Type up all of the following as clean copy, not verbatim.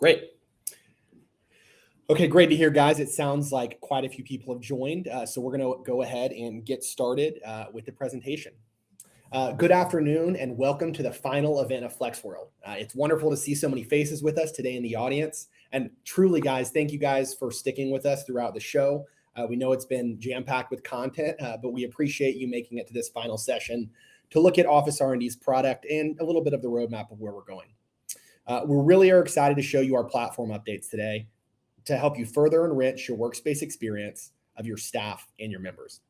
Great. Okay, great to hear, guys. It sounds like quite a few people have joined, so we're going to go ahead and get started with the presentation. Good afternoon and welcome to the final event of Flex World. It's wonderful to see so many faces with us today in the audience. And truly, guys, thank you guys for sticking with us throughout the show. We know it's been jam-packed with content, but we appreciate you making it to this final session to look at OfficeRnD's product and a little bit of the roadmap of where we're going. We really are excited to show you our platform updates today to help you further enrich your workspace experience of your staff and your members.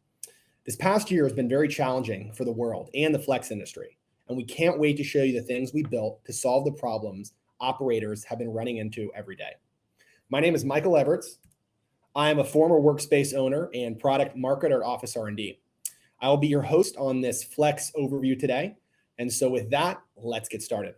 This past year has been very challenging for the world and the Flex industry, and we can't wait to show you the things we built to solve the problems operators have been running into every day. My name is Michael Everts. I am a former workspace owner and product marketer at OfficeRnD. I will be your host on this Flex overview today, and so with that, let's get started.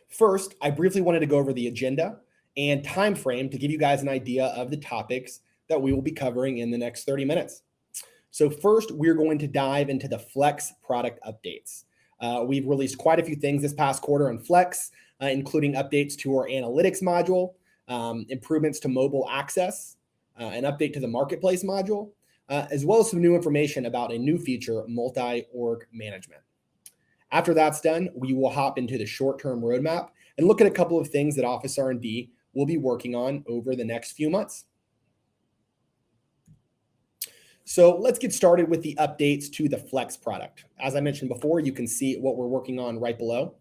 First, I briefly wanted to go over the agenda and time frame to give you guys an idea of the topics that we will be covering in the next 30 minutes. So first, we're going to dive into the Flex product updates. We've released quite a few things this past quarter on Flex, including updates to our analytics module, improvements to mobile access, an update to the marketplace module, as well as some new information about a new feature, multi-org management. After that's done, we will hop into the short-term roadmap and look at a couple of things that OfficeRnD will be working on over the next few months. So let's get started with the updates to the Flex product. As I mentioned before, you can see what we're working on right below.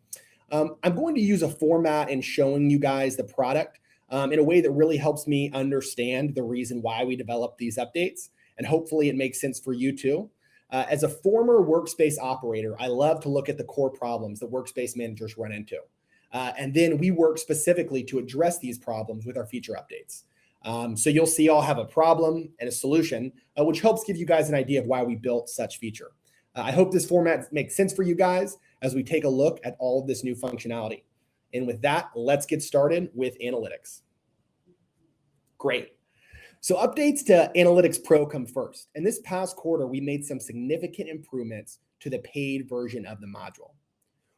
I'm going to use a format in showing you guys the product in a way that really helps me understand the reason why we developed these updates, and hopefully it makes sense for you too. As a former workspace operator, I love to look at the core problems that workspace managers run into. And then we work specifically to address these problems with our feature updates. So you'll see I'll have a problem and a solution, which helps give you guys an idea of why we built such feature. I hope this format makes sense for you guys as we take a look at all of this new functionality. And with that, let's get started with analytics. Great. So updates to Analytics Pro come first. And this past quarter, we made some significant improvements to the paid version of the module.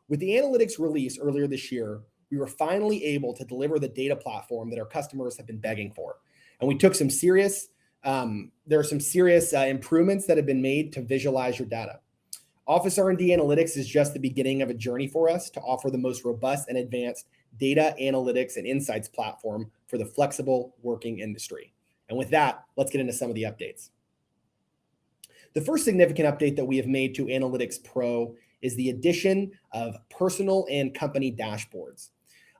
With the analytics release earlier this year, we were finally able to deliver the data platform that our customers have been begging for. And we took some serious, there are some serious improvements that have been made to visualize your data. OfficeRnD Analytics is just the beginning of a journey for us to offer the most robust and advanced data analytics and insights platform for the flexible working industry. And with that, let's get into some of the updates. The first significant update that we have made to Analytics Pro is the addition of personal and company dashboards.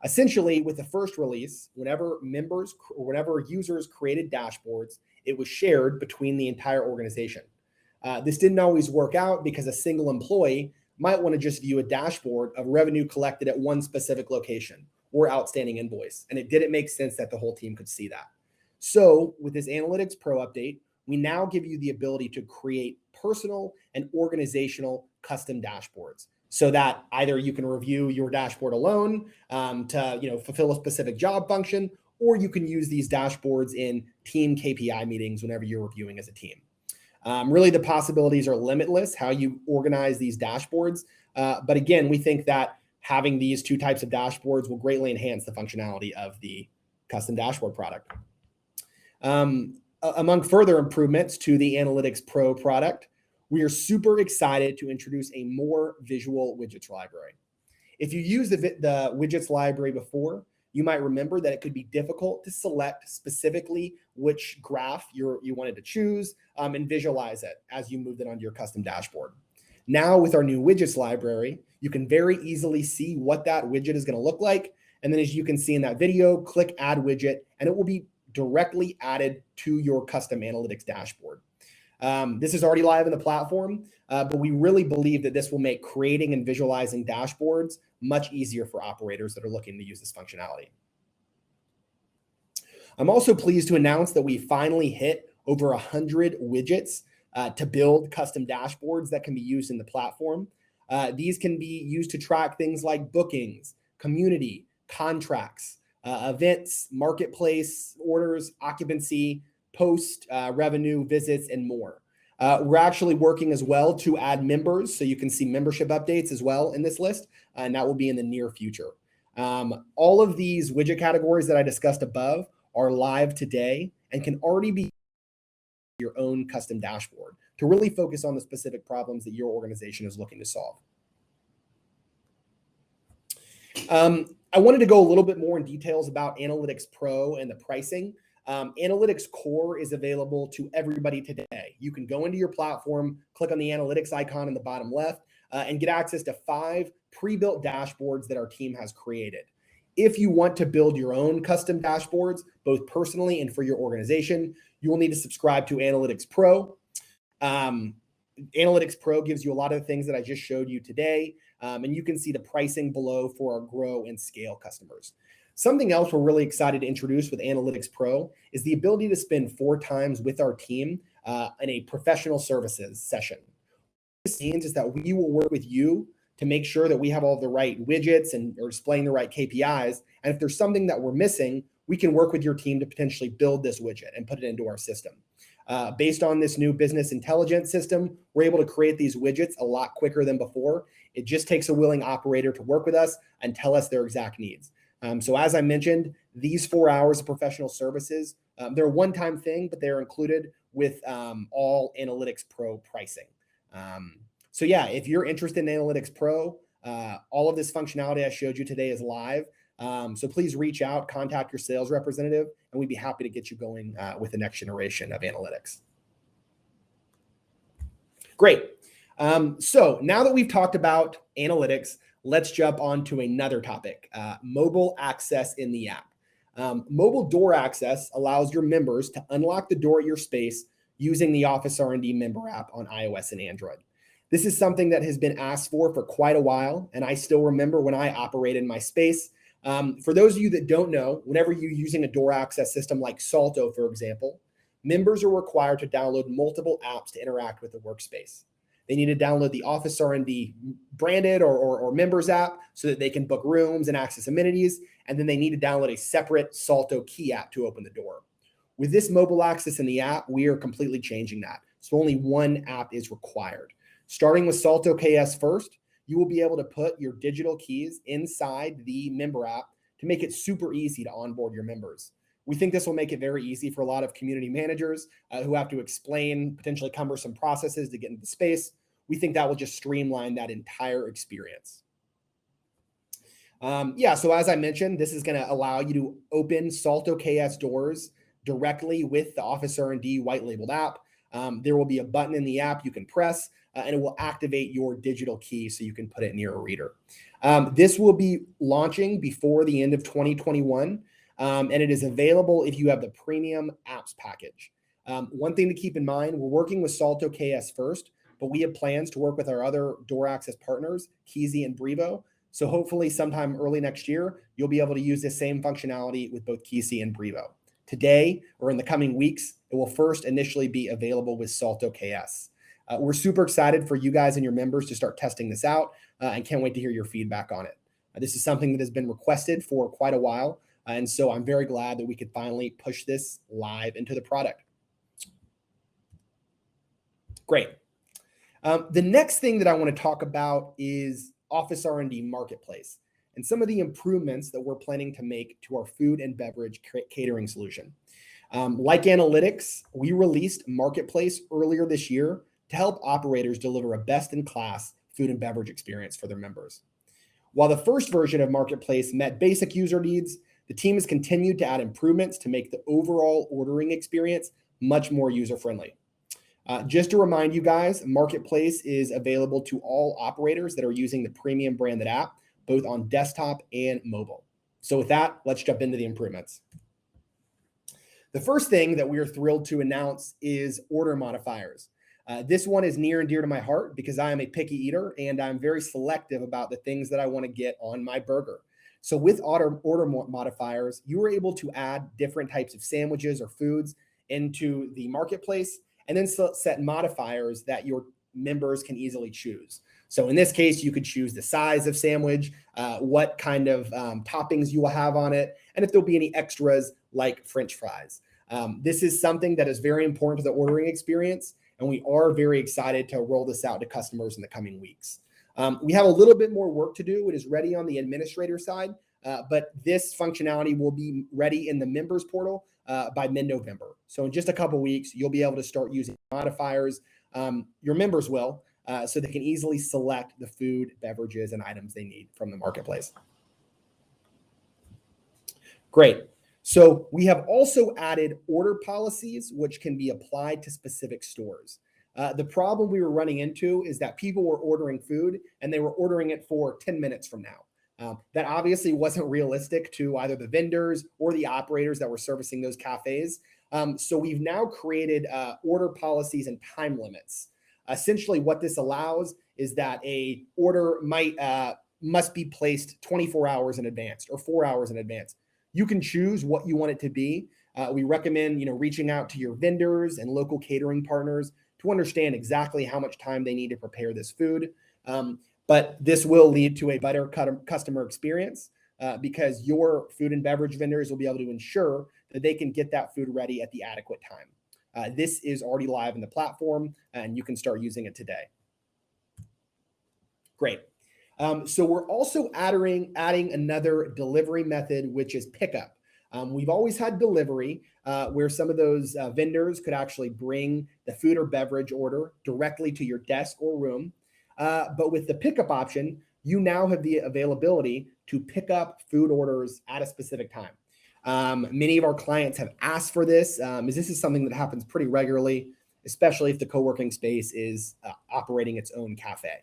Essentially, with the first release, whenever members or whenever users created dashboards, it was shared between the entire organization. This didn't always work out because a single employee might want to just view a dashboard of revenue collected at one specific location or outstanding invoice, and it didn't make sense that the whole team could see that. So with this Analytics Pro update, we now give you the ability to create personal and organizational custom dashboards so that either you can review your dashboard alone to fulfill a specific job function, or you can use these dashboards in team KPI meetings whenever you're reviewing as a team. Really, the possibilities are limitless how you organize these dashboards. But again, we think that having these two types of dashboards will greatly enhance the functionality of the custom dashboard product. Among further improvements to the Analytics Pro product, we are super excited to introduce a more visual widgets library. If you used the widgets library before, you might remember that it could be difficult to select specifically which graph you wanted to choose and visualize it as you moved it onto your custom dashboard. Now with our new widgets library, you can very easily see what that widget is going to look like. And then as you can see in that video, click Add Widget, and it will be directly added to your custom analytics dashboard. This is already live in the platform, but we really believe that this will make creating and visualizing dashboards much easier for operators that are looking to use this functionality. I'm also pleased to announce that we finally hit over 100 widgets to build custom dashboards that can be used in the platform. These can be used to track things like bookings, community, contracts, events, marketplace, orders, occupancy, post, revenue, visits, and more. We're actually working as well to add members, so you can see membership updates as well in this list, and that will be in the near future. All of these widget categories that I discussed above are live today and can already be your own custom dashboard to really focus on the specific problems that your organization is looking to solve. I wanted to go a little bit more in details about Analytics Pro and the pricing. Analytics Core is available to everybody today. You can go into your platform, click on the analytics icon in the bottom left, and get access to 5 pre-built dashboards that our team has created. If you want to build your own custom dashboards, both personally and for your organization, you will need to subscribe to Analytics Pro. Analytics Pro gives you a lot of the things that I just showed you today, and you can see the pricing below for our grow and scale customers. Something else we're really excited to introduce with Analytics Pro is the ability to spend 4 times with our team in a professional services session. What this means is that we will work with you to make sure that we have all the right widgets and are displaying the right KPIs. And if there's something that we're missing, we can work with your team to potentially build this widget and put it into our system. Based on this new business intelligence system, we're able to create these widgets a lot quicker than before. It just takes a willing operator to work with us and tell us their exact needs. So as I mentioned, these 4 hours of professional services, they're a one-time thing, but they're included with all Analytics Pro pricing. So yeah, if you're interested in Analytics Pro, all of this functionality I showed you today is live. So please reach out, contact your sales representative, and we'd be happy to get you going with the next generation of analytics. Great. So now that we've talked about analytics, let's jump on to another topic, mobile access in the app. Mobile door access allows your members to unlock the door at your space using the OfficeRnD member app on iOS and Android. This is something that has been asked for quite a while, and I still remember when I operated my space. For those of you that don't know, whenever you're using a door access system like Salto, for example, members are required to download multiple apps to interact with the workspace. They need to download the OfficeRnD branded or members app so that they can book rooms and access amenities. And then they need to download a separate Salto key app to open the door. With this mobile access in the app, we are completely changing that. So only one app is required. Starting with Salto KS first, you will be able to put your digital keys inside the member app to make it super easy to onboard your members. We think this will make it very easy for a lot of community managers who have to explain potentially cumbersome processes to get into the space. We think that will just streamline that entire experience. So as I mentioned, this is going to allow you to open Salto KS doors directly with the OfficeRnD white labeled app. There will be a button in the app you can press, and it will activate your digital key so you can put it near a reader. This will be launching before the end of 2021, and it is available if you have the premium apps package. One thing to keep in mind, we're working with Salto KS first, but we have plans to work with our other door access partners, Keezy and Brevo. So hopefully sometime early next year, you'll be able to use this same functionality with both Keezy and Brevo. Today, or in the coming weeks, it will first initially be available with Salto KS. We're super excited for you guys and your members to start testing this out and can't wait to hear your feedback on it. This is something that has been requested for quite a while, and so I'm very glad that we could finally push this live into the product. Great. The next thing that I want to talk about is OfficeRnD Marketplace and some of the improvements that we're planning to make to our food and beverage catering solution. Like analytics, we released Marketplace earlier this year to help operators deliver a best-in-class food and beverage experience for their members. While the first version of Marketplace met basic user needs, the team has continued to add improvements to make the overall ordering experience much more user-friendly. Just to remind you guys, Marketplace is available to all operators that are using the premium branded app, both on desktop and mobile. So with that, let's jump into the improvements. The first thing that we are thrilled to announce is order modifiers. This one is near and dear to my heart because I am a picky eater and I'm very selective about the things that I want to get on my burger. So with order modifiers, you are able to add different types of sandwiches or foods into the Marketplace and then set modifiers that your members can easily choose. So in this case, you could choose the size of sandwich, what kind of toppings you will have on it, and if there'll be any extras like French fries. This is something that is very important to the ordering experience, and we are very excited to roll this out to customers in the coming weeks. We have a little bit more work to do. It is ready on the administrator side, but this functionality will be ready in the members portal by mid-November. So in just a couple weeks, you'll be able to start using modifiers. Your members will, so they can easily select the food, beverages, and items they need from the marketplace. Great. So we have also added order policies, which can be applied to specific stores. The problem we were running into is that people were ordering food and they were ordering it for 10 minutes from now. That obviously wasn't realistic to either the vendors or the operators that were servicing those cafes. So we've now created order policies and time limits. Essentially, what this allows is that a order must be placed 24 hours in advance or 4 hours in advance. You can choose what you want it to be. We recommend, reaching out to your vendors and local catering partners to understand exactly how much time they need to prepare this food. But this will lead to a better customer experience because your food and beverage vendors will be able to ensure that they can get that food ready at the adequate time. This is already live in the platform and you can start using it today. Great. So we're also adding another delivery method, which is pickup. We've always had delivery where some of those vendors could actually bring the food or beverage order directly to your desk or room. But with the pickup option, you now have the availability to pick up food orders at a specific time. Many of our clients have asked for this, as this is something that happens pretty regularly, especially if the co-working space is operating its own cafe.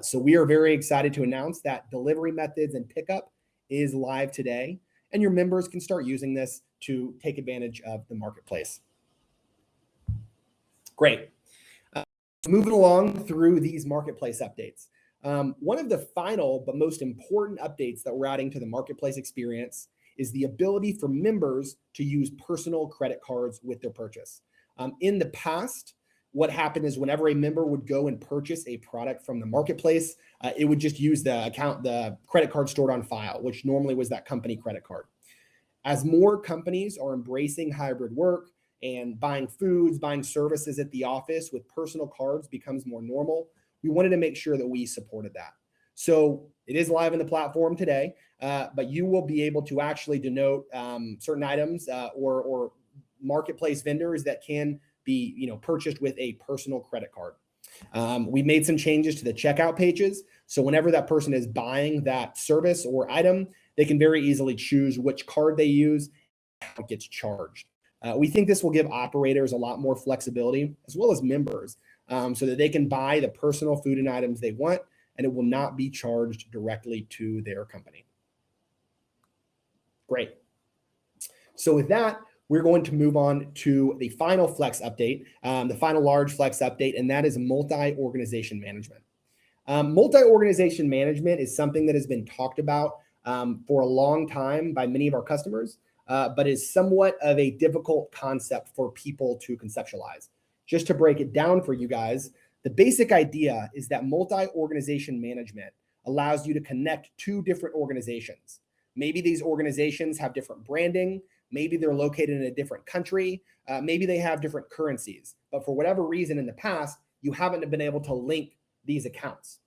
So we are very excited to announce that delivery methods and pickup is live today, and your members can start using this to take advantage of the marketplace. Great. Moving along through these marketplace updates. One of the final but most important updates that we're adding to the marketplace experience is the ability for members to use personal credit cards with their purchase. In the past, what happened is whenever a member would go and purchase a product from the marketplace, it would just use the credit card stored on file, which normally was that company credit card. As more companies are embracing hybrid work and buying foods, buying services at the office with personal cards becomes more normal, we wanted to make sure that we supported that. So it is live in the platform today, but you will be able to actually denote certain items or marketplace vendors that can be purchased with a personal credit card. We made some changes to the checkout pages. So whenever that person is buying that service or item, they can very easily choose which card they use, how it gets charged. We think this will give operators a lot more flexibility as well as members so that they can buy the personal food and items they want and it will not be charged directly to their company. Great. So with that, we're going to move on to the final Flex update, the final large Flex update, and that is multi-organization management. Multi-organization management is something that has been talked about for a long time by many of our customers, but is somewhat of a difficult concept for people to conceptualize. Just to break it down for you guys, the basic idea is that multi-organization management allows you to connect two different organizations. Maybe these organizations have different branding, maybe they're located in a different country, maybe they have different currencies, but for whatever reason in the past, you haven't been able to link these accounts.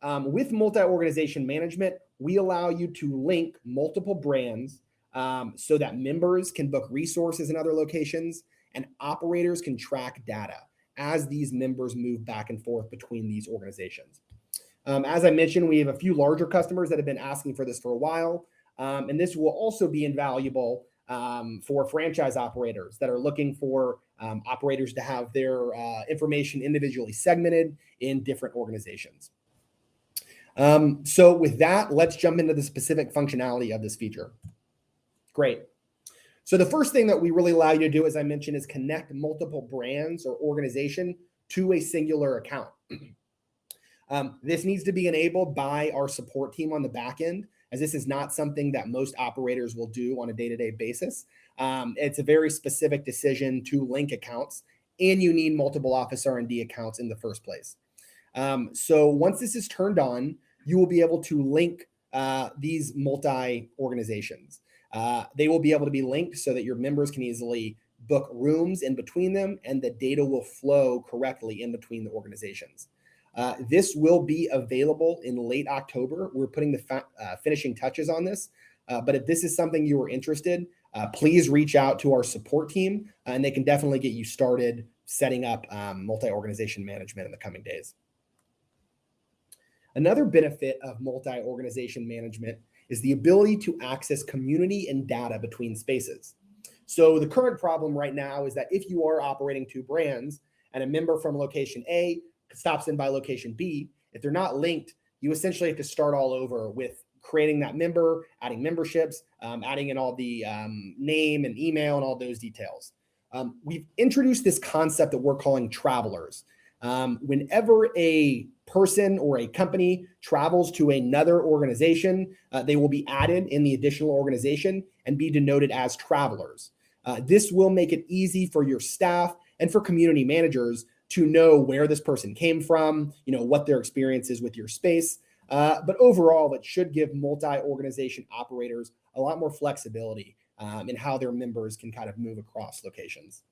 With multi-organization management, we allow you to link multiple brands so that members can book resources in other locations and operators can track data as these members move back and forth between these organizations. As I mentioned, we have a few larger customers that have been asking for this for a while, and this will also be invaluable for franchise operators that are looking for operators to have their information individually segmented in different organizations. So with that, let's jump into the specific functionality of this feature. Great. So the first thing that we really allow you to do, as I mentioned, is connect multiple brands or organization to a singular account. This needs to be enabled by our support team on the back end, as this is not something that most operators will do on a day-to-day basis. It's a very specific decision to link accounts, and you need multiple OfficeRnD accounts in the first place. So once this is turned on, you will be able to link these multi-organizations. They will be able to be linked so that your members can easily book rooms in between them, and the data will flow correctly in between the organizations. This will be available in late October. We're putting the finishing touches on this. But if this is something you are interested, please reach out to our support team, and they can definitely get you started setting up multi-organization management in the coming days. Another benefit of multi-organization management is the ability to access community and data between spaces. So the current problem right now is that if you are operating two brands and a member from location A stops in by location B, if they're not linked, you essentially have to start all over with creating that member, adding memberships, adding in all the name and email and all those details. We've introduced this concept that we're calling travelers. Whenever a person or a company travels to another organization, they will be added in the additional organization and be denoted as travelers. This will make it easy for your staff and for community managers to know where this person came from, what their experience is with your space. But overall, it should give multi-organization operators a lot more flexibility in how their members can kind of move across locations.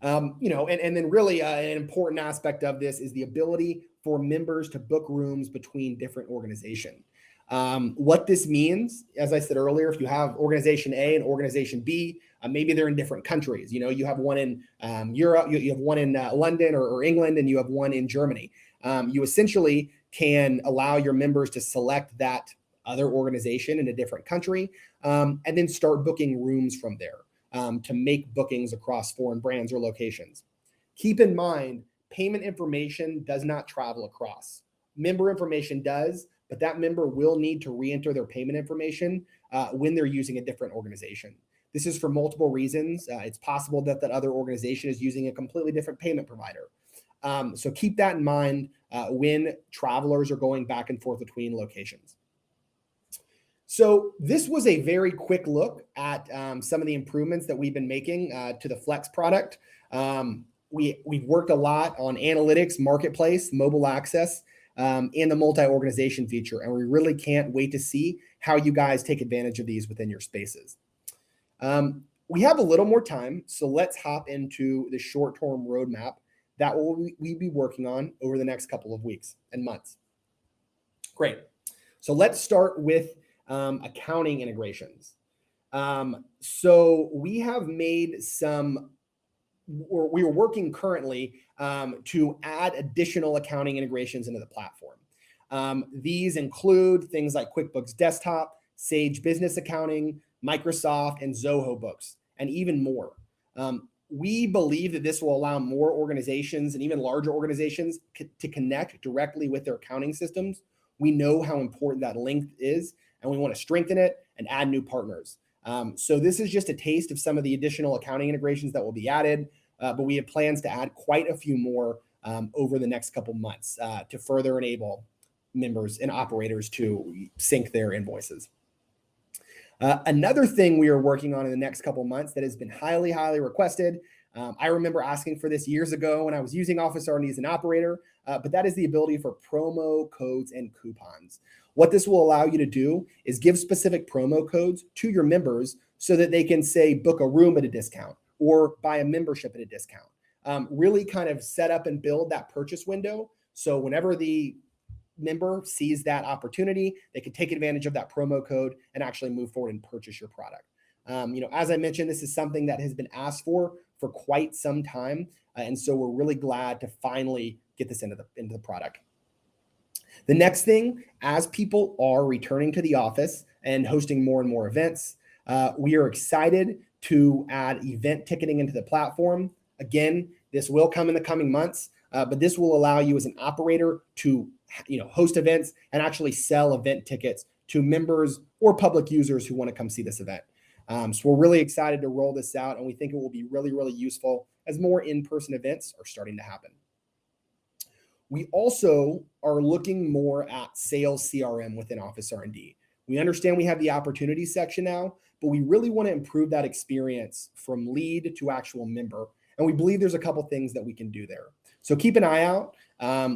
And then really an important aspect of this is the ability for members to book rooms between different organizations. What this means, as I said earlier, if you have organization A and organization B, maybe they're in different countries. You have one in Europe, you have one in London or England, and you have one in Germany. You essentially can allow your members to select that other organization in a different country and then start booking rooms from there to make bookings across foreign brands or locations. Keep in mind, payment information does not travel across. Member information does, but that member will need to re-enter their payment information when they're using a different organization. This is for multiple reasons. It's possible that that other organization is using a completely different payment provider. So keep that in mind when travelers are going back and forth between locations. So this was a very quick look at some of the improvements that we've been making to the Flex product. We've worked a lot on analytics, marketplace, mobile access, and the multi-organization feature, and we really can't wait to see how you guys take advantage of these within your spaces. We have a little more time, so let's hop into the short-term roadmap that we be working on over the next couple of weeks and months. Great. So let's start with accounting integrations. So we have made we are working currently to add additional accounting integrations into the platform. These include things like QuickBooks Desktop, Sage Business Accounting, Microsoft, and Zoho Books, and even more. We believe that this will allow more organizations and even larger organizations to connect directly with their accounting systems. We know how important that link is, and we want to strengthen it and add new partners. So this is just a taste of some of the additional accounting integrations that will be added, but we have plans to add quite a few more over the next couple months to further enable members and operators to sync their invoices. Another thing we are working on in the next couple months that has been highly, highly requested. I remember asking for this years ago when I was using OfficeRnD as an operator, but that is the ability for promo codes and coupons. What this will allow you to do is give specific promo codes to your members so that they can say book a room at a discount or buy a membership at a discount. Really kind of set up and build that purchase window. So whenever the member sees that opportunity, they can take advantage of that promo code and actually move forward and purchase your product. As I mentioned, this is something that has been asked for quite some time. And so we're really glad to finally get this into the product. The next thing, as people are returning to the office and hosting more and more events, we are excited to add event ticketing into the platform. Again, this will come in the coming months, but this will allow you as an operator to host events and actually sell event tickets to members or public users who want to come see this event. So we're really excited to roll this out, and we think it will be really, really useful as more in-person events are starting to happen. We also are looking more at sales CRM within OfficeRnD. We understand we have the opportunity section now, but we really want to improve that experience from lead to actual member. And we believe there's a couple things that we can do there. So keep an eye out.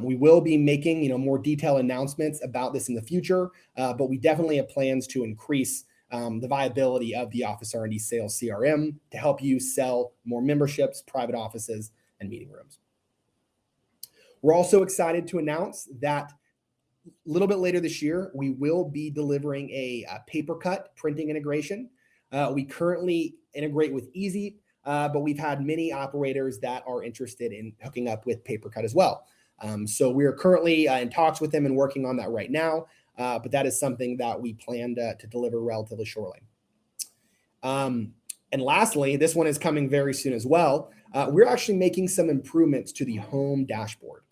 We will be making more detailed announcements about this in the future, but we definitely have plans to increase the viability of the OfficeRnD sales CRM to help you sell more memberships, private offices, and meeting rooms. We're also excited to announce that a little bit later this year, we will be delivering a paper cut printing integration. We currently integrate with Easy, but we've had many operators that are interested in hooking up with paper cut as well. So we are currently in talks with them and working on that right now, but that is something that we plan to deliver relatively shortly. And lastly, this one is coming very soon as well. We're actually making some improvements to the home dashboard.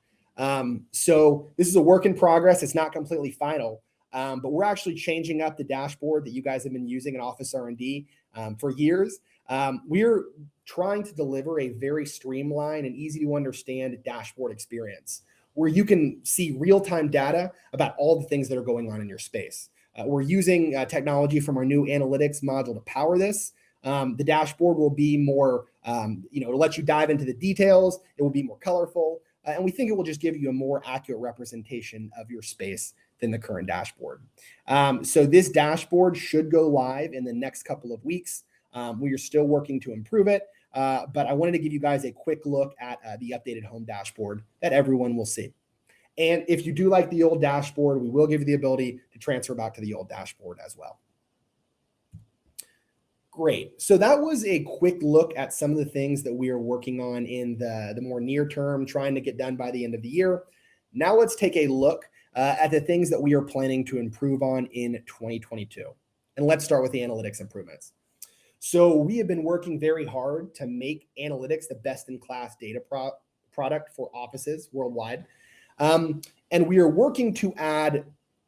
So this is a work in progress. It's not completely final, but we're actually changing up the dashboard that you guys have been using in OfficeRnD for years. We're trying to deliver a very streamlined and easy to understand dashboard experience where you can see real-time data about all the things that are going on in your space. We're using technology from our new analytics module to power this. The dashboard will be more, to let you dive into the details. It will be more colorful. And we think it will just give you a more accurate representation of your space than the current dashboard. So this dashboard should go live in the next couple of weeks. We are still working to improve it, but I wanted to give you guys a quick look at the updated home dashboard that everyone will see. And if you do like the old dashboard, we will give you the ability to transfer back to the old dashboard as well. Great. So that was a quick look at some of the things that we are working on in the more near term, trying to get done by the end of the year. Now let's take a look at the things that we are planning to improve on in 2022. And let's start with the analytics improvements. So we have been working very hard to make analytics the best-in-class data product for offices worldwide. And we are working to add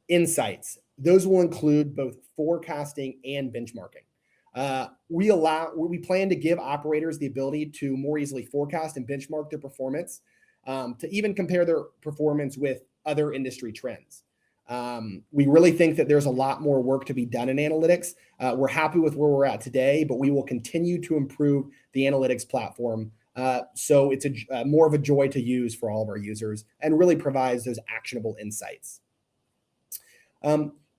insights. Those will include both forecasting and benchmarking. We plan to give operators the ability to more easily forecast and benchmark their performance, to even compare their performance with other industry trends. We really think that there's a lot more work to be done in analytics. We're happy with where we're at today, but we will continue to improve the analytics platform. So it's more of a joy to use for all of our users and really provides those actionable insights.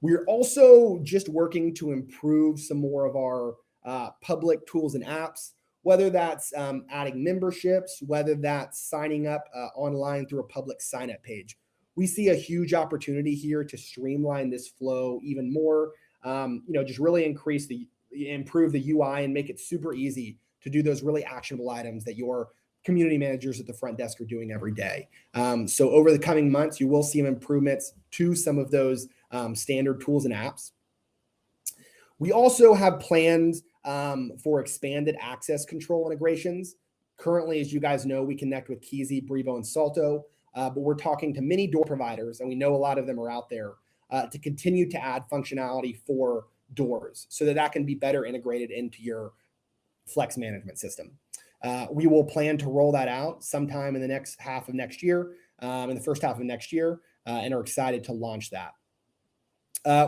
We're also just working to improve some more of our public tools and apps, whether that's adding memberships, whether that's signing up online through a public sign-up page. We see a huge opportunity here to streamline this flow even more, just really improve the UI and make it super easy to do those really actionable items that your community managers at the front desk are doing every day. So over the coming months, you will see improvements to some of those standard tools and apps. We also have plans for expanded access control integrations. Currently, as you guys know, we connect with Keezy, Brevo, and Salto, but we're talking to many door providers, and we know a lot of them are out there, to continue to add functionality for doors so that can be better integrated into your Flex management system. We will plan to roll that out sometime in the next half of next year, in the first half of next year, and are excited to launch that.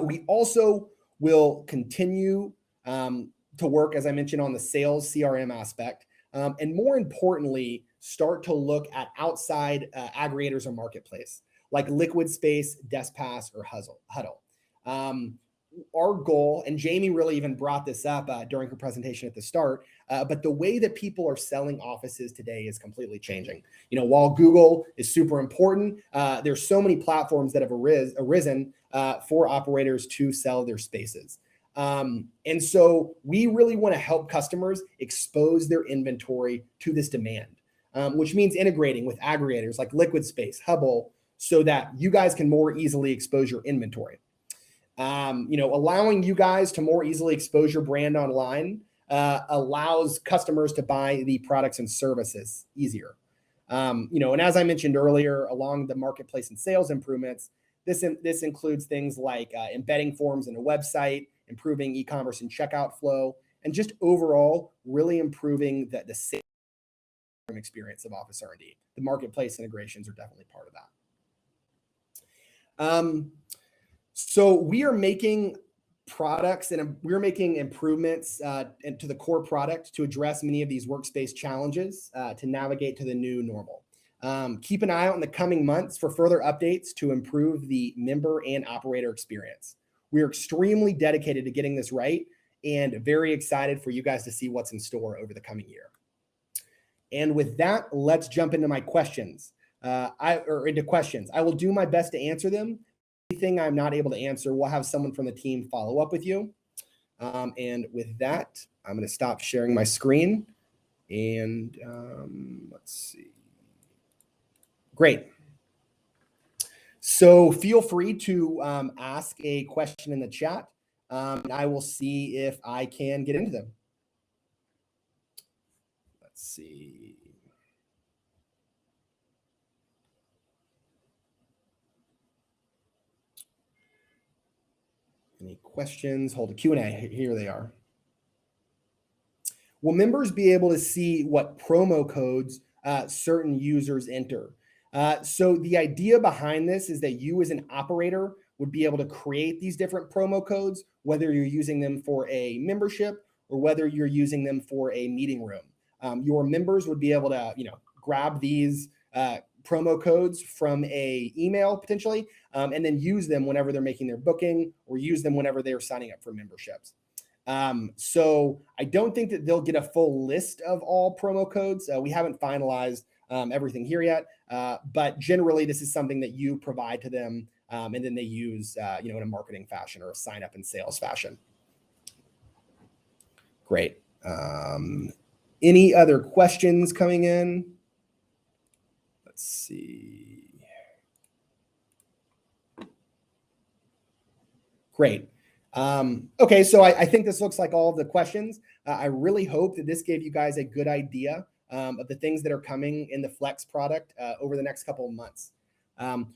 We also will continue to work, as I mentioned, on the sales CRM aspect, and more importantly, start to look at outside aggregators or marketplace, like Liquid Space, DeskPass, or Huddle. Our goal, and Jamie really even brought this up during her presentation at the start, but the way that people are selling offices today is completely changing. While Google is super important, there's so many platforms that have arisen for operators to sell their spaces. And so we really want to help customers expose their inventory to this demand, which means integrating with aggregators like Liquid Space, Hubble, so that you guys can more easily expose your inventory. Allowing you guys to more easily expose your brand online allows customers to buy the products and services easier. And as I mentioned earlier, along the marketplace and sales improvements, this includes things like embedding forms in a website, improving e-commerce and checkout flow, and just overall really improving the sales experience of OfficeRnD. The marketplace integrations are definitely part of that. So we are making products and we're making improvements to the core product to address many of these workspace challenges to navigate to the new normal. Keep an eye out in the coming months for further updates to improve the member and operator experience. We are extremely dedicated to getting this right and very excited for you guys to see what's in store over the coming year. And with that, let's jump into my questions. or into questions. I will do my best to answer them. Anything I'm not able to answer, we'll have someone from the team follow up with you. And with that, I'm going to stop sharing my screen. And let's see. Great. So feel free to ask a question in the chat, and I will see if I can get into them. Let's see. Any questions? Hold a Q&A. Here they are. Will members be able to see what promo codes certain users enter? So the idea behind this is that you as an operator would be able to create these different promo codes, whether you're using them for a membership or whether you're using them for a meeting room. Your members would be able to, grab these promo codes from a email potentially, and then use them whenever they're making their booking or use them whenever they're signing up for memberships. So I don't think that they'll get a full list of all promo codes. We haven't finalized everything here yet, but generally this is something that you provide to them, and then they use, in a marketing fashion or a sign up and sales fashion. Great. Any other questions coming in? Let's see. Great. Okay, so I think this looks like all of the questions. I really hope that this gave you guys a good idea of the things that are coming in the Flex product over the next couple of months.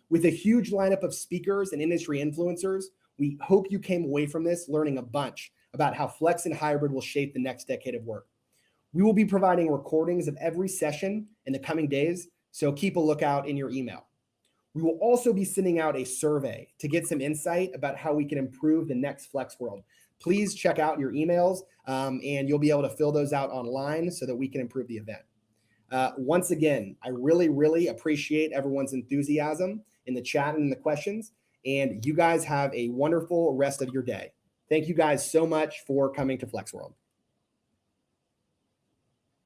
With a huge lineup of speakers and industry influencers, we hope you came away from this learning a bunch about how Flex and hybrid will shape the next decade of work. We will be providing recordings of every session in the coming days, so keep a lookout in your email. We will also be sending out a survey to get some insight about how we can improve the next Flex world. Please check out your emails, and you'll be able to fill those out online so that we can improve the event. Once again, I really, really appreciate everyone's enthusiasm in the chat and in the questions, and you guys have a wonderful rest of your day. Thank you guys so much for coming to Flex World.